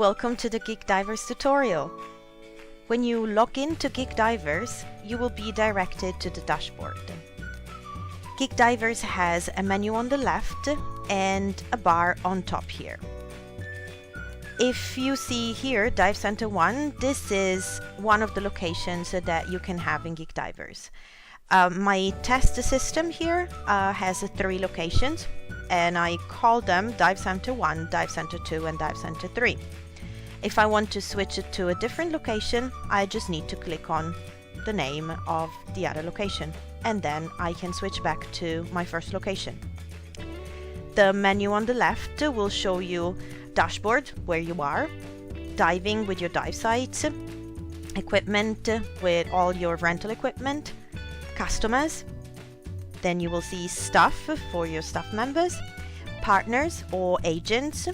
Welcome to the Geek Divers tutorial. When you log into Geek Divers, you will be directed to the dashboard. Geek Divers has a menu on the left and a bar on top here. If you see here Dive Center 1, this is one of the locations that you can have in Geek Divers. My test system here has 3 locations, and I call them Dive Center 1, Dive Center 2 and Dive Center 3. If I want to switch it to a different location, I just need to click on the name of the other location, and then I can switch back to my first location. The menu on the left will show you dashboard, where you are, diving with your dive sites, equipment with all your rental equipment, customers, then you will see staff for your staff members, partners or agents,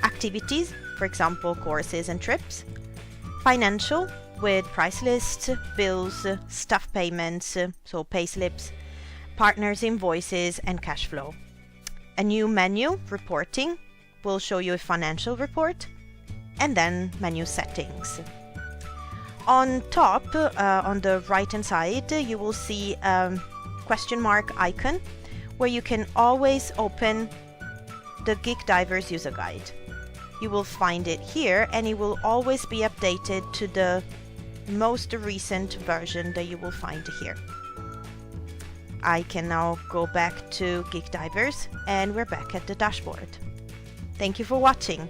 activities, for example courses and trips, financial with price lists, bills, staff payments, so pay slips, partners invoices and cash flow. A new menu, reporting, will show you a financial report, and then menu settings. On top, on the right hand side, you will see a question mark icon where you can always open the Geek Divers user guide. You will find it here, and it will always be updated to the most recent version that you will find here. I can now go back to Geek Divers, and we're back at the dashboard. Thank you for watching.